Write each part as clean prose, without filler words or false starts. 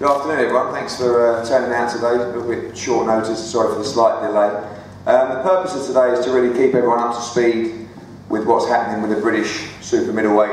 Good afternoon everyone, thanks for turning out today. A little bit short notice, sorry for the slight delay. The purpose of today is to really keep everyone up to speed with what's happening with the British super middleweight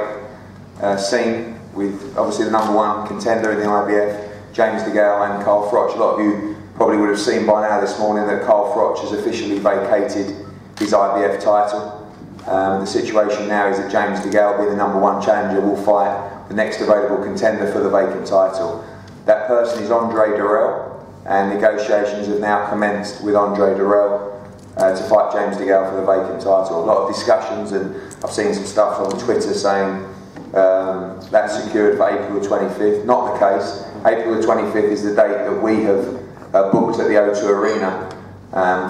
scene, with obviously the #1 contender in the IBF, James DeGale and Carl Froch. A lot of you probably would have seen by now this morning that Carl Froch has officially vacated his IBF title. The situation now is that James DeGale, being the #1 challenger, will fight the next available contender for the vacant title. That person is Andre Dirrel, and negotiations have now commenced with Andre Dirrel to fight James DeGale for the vacant title. A lot of discussions, and I've seen some stuff on Twitter saying that's secured for April the 25th. Not the case. April the 25th is the date that we have booked at the O2 Arena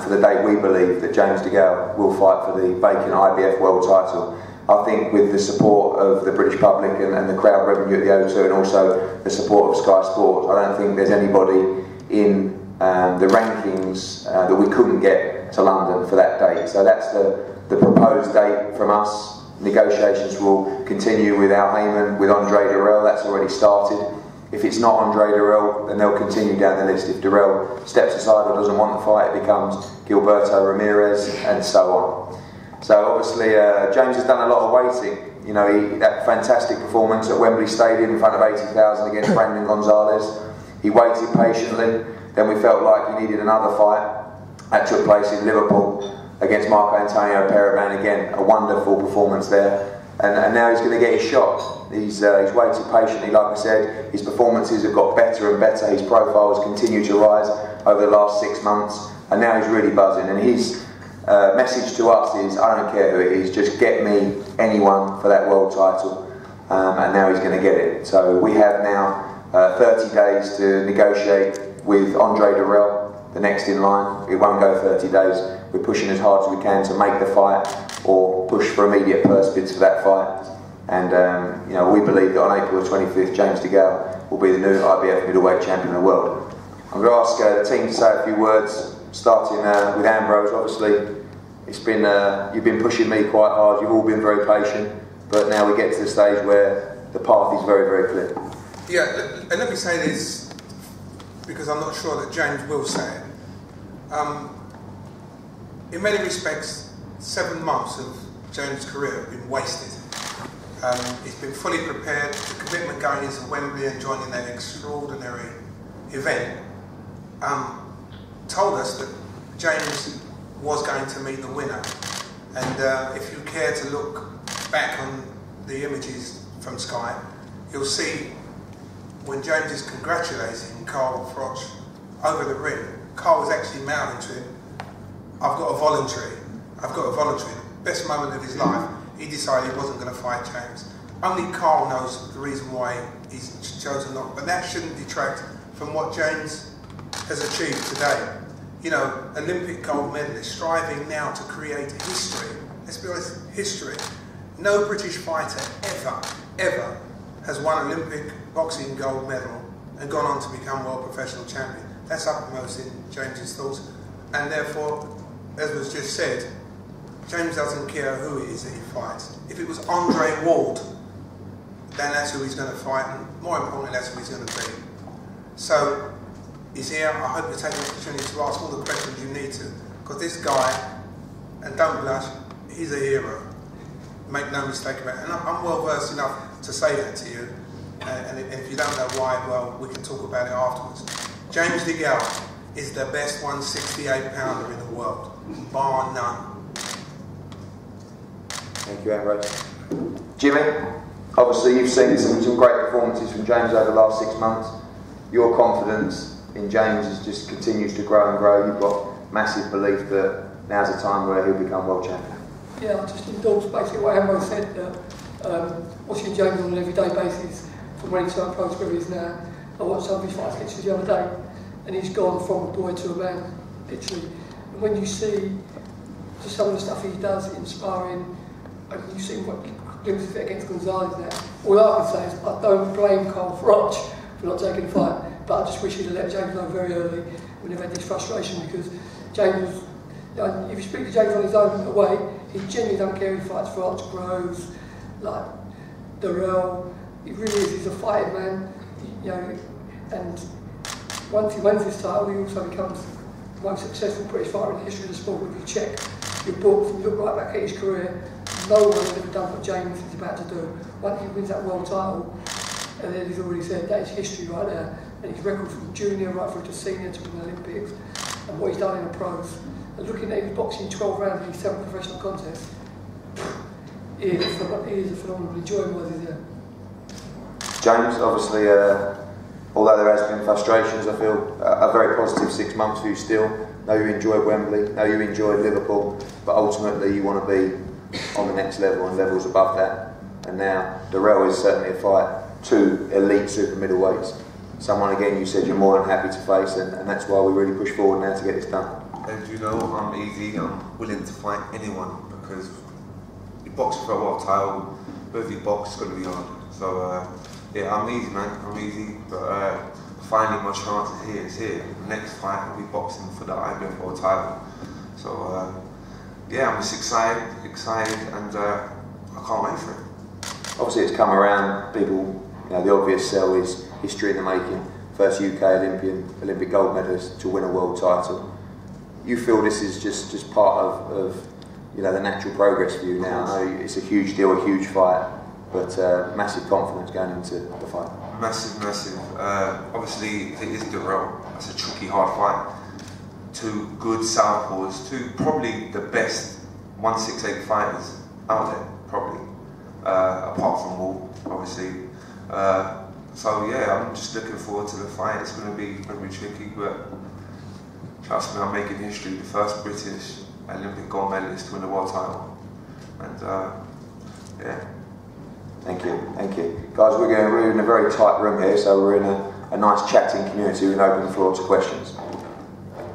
for the date we believe that James DeGale will fight for the vacant IBF World title. I think with the support of the British public and the crowd revenue at the O2, and also the support of Sky Sports, I don't think there's anybody in the rankings that we couldn't get to London for that date. So that's the proposed date from us. Negotiations will continue with Al Heyman, with Andre Dirrel. That's already started. If it's not Andre Dirrel, then they'll continue down the list. If Dirrel steps aside or doesn't want the fight, it becomes Gilberto Ramirez, and so on. So obviously James has done a lot of waiting. You know, that fantastic performance at Wembley Stadium in front of 80,000 against Brandon Gonzalez. He waited patiently. Then we felt like he needed another fight. That took place in Liverpool against Marco Antonio Paraban. Again, a wonderful performance there. And now he's going to get his shot. He's waited patiently, like I said. His performances have got better and better. His profile has continued to rise over the last 6 months. And now he's really buzzing. And his message to us is, I don't care who it is, just get me anyone for that world title. And now he's going to get it. So we have now 30 days to negotiate with Andre Dirrel, the next in line. It won't go 30 days. We're pushing as hard as we can to make the fight, or push for immediate purse bids for that fight. And you know, we believe that on April the 25th, James DeGale will be the new IBF middleweight champion of the world. I'm going to ask the team to say a few words, starting with Ambrose. Obviously, it's been you've been pushing me quite hard. You've all been very patient, but now we get to the stage where the path is very, very clear. Yeah, and let me say this, because I'm not sure that James will say it. In many respects, 7 months of James' career have been wasted. He's been fully prepared. The commitment going into Wembley and joining that extraordinary event told us that James was going to meet the winner. And if you care to look back on the images from Sky, you'll see when James is congratulating Carl Froch over the ring, Carl was actually mouthing to him, I've got a voluntary. The best moment of his life, he decided he wasn't going to fight James. Only Carl knows the reason why he's chosen not, but that shouldn't detract from what James has achieved today. You know, Olympic gold medalist, striving now to create history. Let's be honest, history. No British fighter ever has won Olympic boxing gold medal and gone on to become world professional champion. That's uppermost in James's thoughts, and therefore, as was just said, James doesn't care who it is that he fights. If it was Andre Ward, then that's who he's going to fight, and more importantly, that's who he's going to beat. So, he's here. I hope you take the opportunity to ask all the questions you need to, because this guy, and don't blush, he's a hero. Make no mistake about it. And I'm well versed enough to say that to you, and if you don't know why, well, we can talk about it afterwards. James DeGale is the best 168-pounder in the world, bar none. Thank you, Ambrose. Jimmy, obviously you've seen some great performances from James over the last 6 months. Your confidence in James just continues to grow and grow. You've got massive belief that now's a time where he'll become world champion. Yeah, I just endorse basically what Ambrose said, watching James on an everyday basis from when he turned pro to where he is now. I watched some of his fight sketches the other day, and he's gone from a boy to a man, literally. And when you see just some of the stuff he does in sparring, and you see what glimpses of it against Gonzalez now, all I can say is I don't blame Carl Froch for not taking the fight, but I just wish he'd have let James know very early when they've had this frustration, because James, if you speak to James on his own away, he genuinely don't care if he fights Froch, Groves, like Dirrel. He really is. He's a fighting man. You know, And once he wins this title, he also becomes the most successful British fighter in the history of the sport. If you check your books and look right back at his career, no one has ever done what James is about to do. Once he wins that world title, and then he's already said that is history right there. And his record from junior right through to senior to the Olympics, and what he's done in the pros. And looking at his boxing 12 rounds in his 7 professional contests, he is a phenomenal enjoyable as he's there. James, obviously, although there has been frustrations, I feel a very positive 6 months for you still. Know you enjoyed Wembley, know you enjoyed Liverpool, but ultimately you want to be on the next level and levels above that. And now Dirrel is certainly a fight, 2 elite super middleweights. Someone again you said you're more than happy to face, and that's why we really push forward now to get this done. And you know, I'm easy, I'm willing to fight anyone, because you box for a world title, whether you box is going to be hard. So yeah, I'm easy, man, I'm easy, but finding my chances here is here. The next fight I'll be boxing for the IBF World title. So yeah, I'm just excited, and I can't wait for it. Obviously it's come around, people, you know, the obvious sell is history in the making. First UK Olympic gold medalist to win a world title. You feel this is just part of you know, the natural progress for you now? I know it's a huge deal, a huge fight, but massive confidence going into the fight. Massive. Obviously it is Dirrel. It's a tricky, hard fight. 2 good southpaws, 2 probably the best 168 fighters out there, probably, apart from Wall, obviously. So yeah, I'm just looking forward to the fight. It's going to be tricky, but trust me, I'm making history. The first British Olympic gold medalist to win the world title, and yeah. Thank you. Guys, we're in a very tight room here, so we're in a nice chatting community. We can open the floor to questions.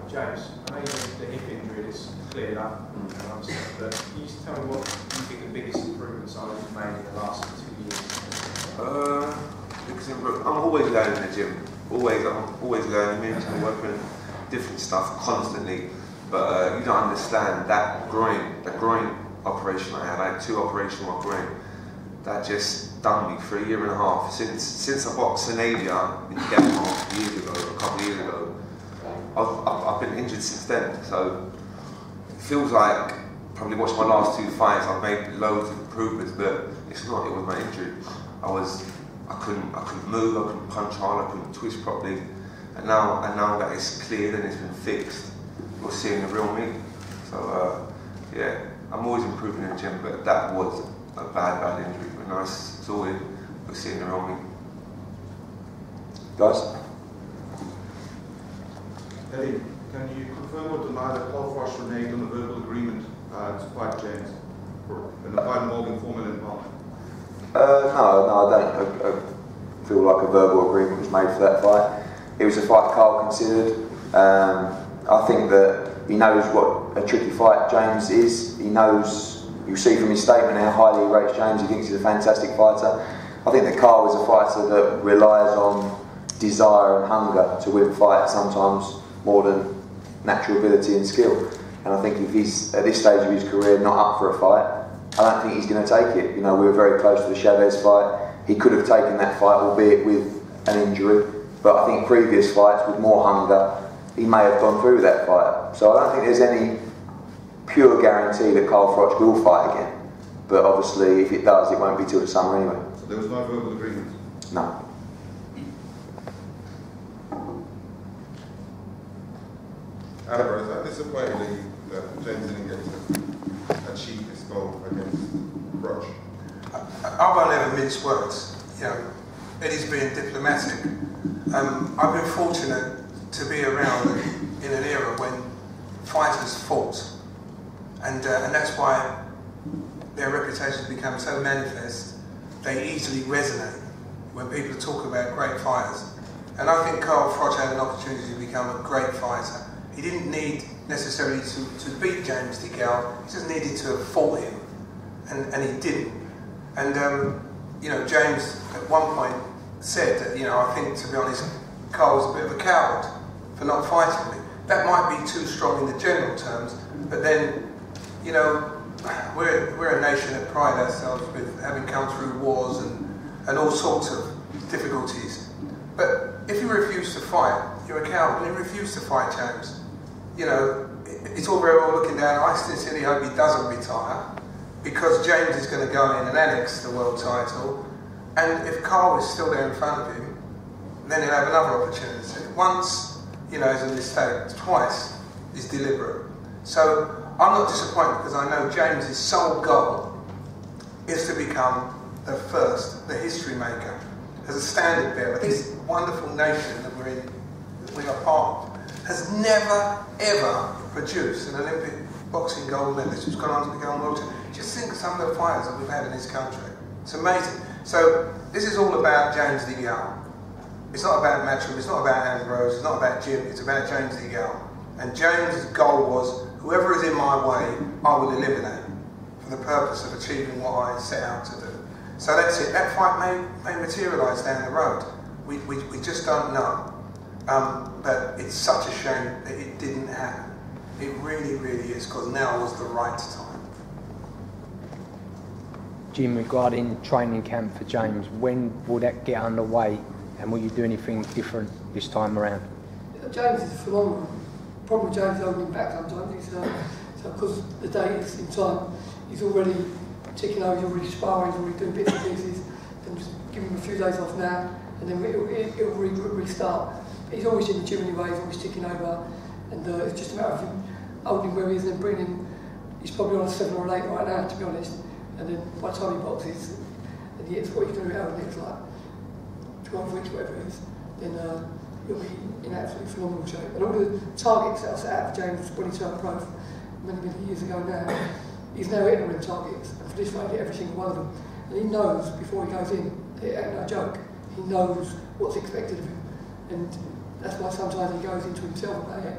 James, I know the hip injury is cleared up, but can you just tell me what you think the biggest improvements are you've made in the last 2 years? I'm always learning in the gym. I'm always learning. I'm working different stuff constantly. But you don't understand that groin operation I had. I had 2 operations on my groin. That just done me for 1.5 years. Since I boxed in Asia in Denmark a couple of years ago, I've been injured since then. So it feels like, probably watched my last 2 fights, I've made loads of improvements, but it's not. It was my injury. I couldn't move, I couldn't punch hard, I couldn't twist properly, and now that it's cleared and it's been fixed, you're seeing the real me. So yeah, I'm always improving in the gym, but that was a bad injury. But now it's all in, we're seeing the real me. Guys? Eddie, can you confirm or deny that Carl Froch reneged on the verbal agreement to fight James in the fight involving £4 million? No, I don't. I feel like a verbal agreement was made for that fight. It was a fight Carl considered. I think that he knows what a tricky fight James is. He knows, you'll see from his statement how highly he rates James. He thinks he's a fantastic fighter. I think that Carl is a fighter that relies on desire and hunger to win fights, sometimes more than natural ability and skill. And I think if he's, at this stage of his career, not up for a fight, I don't think he's going to take it. You know, we were very close to the Chavez fight. He could have taken that fight, albeit with an injury. But I think previous fights, with more hunger, he may have gone through that fight. So I don't think there's any pure guarantee that Carl Froch will fight again. But obviously, if it does, it won't be till the summer anyway. So there was no verbal agreement? No. However, is that disappointing that James didn't get to achieve his goal against Froch? I won't ever mince words. You know, Eddie's being diplomatic. I've been fortunate to be around in an era when fighters fought, and that's why their reputations become so manifest. They easily resonate when people talk about great fighters. And I think Carl Froch had an opportunity to become a great fighter. He didn't need necessarily to beat James DeGale, he just needed to have fought him, and he didn't. And you know, James at one point said that, you know, I think, to be honest, Carl was a bit of a coward for not fighting me. That might be too strong in the general terms, but then, you know, we're a nation that pride ourselves with having come through wars and all sorts of difficulties. But if you refuse to fight, you're a coward. You refuse to fight James. You know, it's all very well looking down. I sincerely hope he doesn't retire, because James is going to go in and annex the world title. And if Carl is still there in front of him, then he'll have another opportunity. Once, you know, is a mistake. Twice is deliberate. So I'm not disappointed, because I know James's sole goal is to become the first, the history maker, as a standard bearer. This wonderful nation that we're in, that we are part of, has never, ever produced an Olympic boxing gold medalist who's gone on to become world champion. Just think of some of the fighters that we've had in this country. It's amazing. So this is all about James DeGale. It's not about Matchroom, it's not about Ambrose, it's not about Jim, it's about James DeGale. And James' goal was, whoever is in my way, I will eliminate for the purpose of achieving what I set out to do. So that's it. That fight may materialise down the road. We just don't know. But it's such a shame that it didn't happen. It really, really is, because now was the right time. Jim, regarding training camp for James, when will that get underway, and will you do anything different this time around? James is phenomenal. The problem with James is holding him back sometimes. So because the date is in time, he's already ticking over, he's already sparring, he's already doing bits and pieces. Then just give him a few days off now, and then it'll restart. But he's always in the gym anyway, he's always ticking over, and it's just a matter of him holding him where he is and then bringing him. He's probably on a 7 or 8 right now, to be honest. And then by the time he boxes, and he hits what he's going to be out next, like 12 weeks, whatever it is, then he'll be in absolutely phenomenal shape. And all the targets that I set out for James when he turned pro many, many years ago now, he's now hitting them targets. And for this fight, he hit every single one of them. And he knows before he goes in, it ain't no joke, he knows what's expected of him. And that's why sometimes he goes into himself about it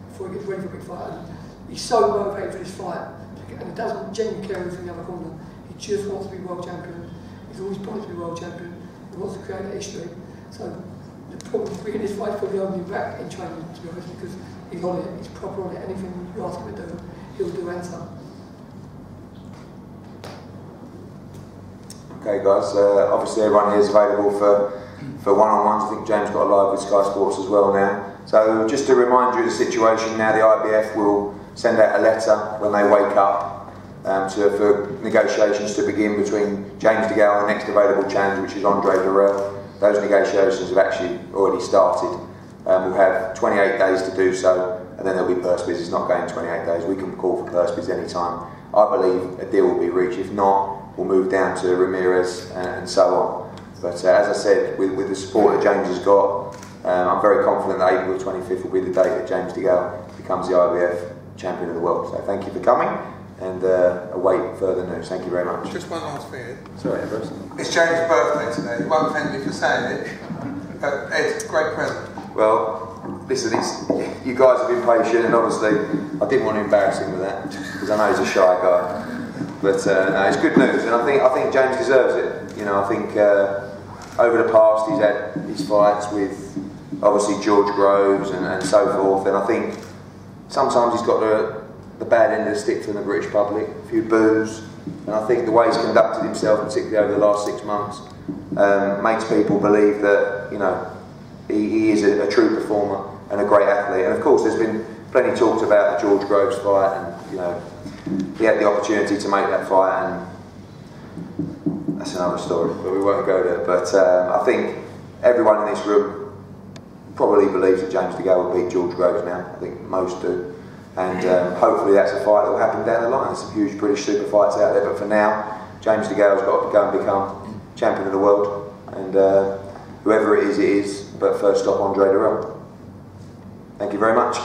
before he gets ready for a big fight. And he's so motivated for this fight, and he doesn't genuinely care who's in the other corner. He just wants to be world champion. He's always wanted to be world champion. He wants to create a history. So the problem with bringing this fight is probably holding him back in training, to be honest, because he's on it, he's proper on it. Anything you ask him to do, he'll do and some. Okay guys, obviously everyone here is available for one-on-ones. I think James got a live with Sky Sports as well now. So just to remind you of the situation now, the IBF will send out a letter when they wake up for negotiations to begin between James DeGale and the next available challenger, which is Andre Dirrel. Those negotiations have actually already started. We'll have 28 days to do so, and then there'll be purse bids. It's not going 28 days. We can call for purse bids any time. I believe a deal will be reached. If not, we'll move down to Ramirez and so on. But as I said, with the support that James has got, I'm very confident that April 25th will be the date that James DeGale becomes the IBF champion of the world. So thank you for coming, and await further news. Thank you very much. Just one last thing. Sorry, Ambrose. It's James' birthday today. You won't thank me for saying it. Ed, great present. Well, listen, you guys have been patient, and obviously I didn't want to embarrass him with that, because I know he's a shy guy. But no, it's good news, and I think James deserves it. You know, I think over the past he's had his fights with obviously George Groves and so forth, and I think sometimes he's got the bad end of the stick from the British public, a few boos, and I think the way he's conducted himself, particularly over the last 6 months, makes people believe that, you know, he is a true performer and a great athlete. And of course there's been plenty talked about the George Groves fight, and you know, he had the opportunity to make that fight, and that's another story, but we won't go there. But I think everyone in this room probably believes that James DeGale will beat George Groves now. I think most do. And hopefully that's a fight that will happen down the line. There's some huge British super fights out there, but for now, James DeGale's got to go and become champion of the world. And whoever it is, but first stop Andre Dirrel. Thank you very much.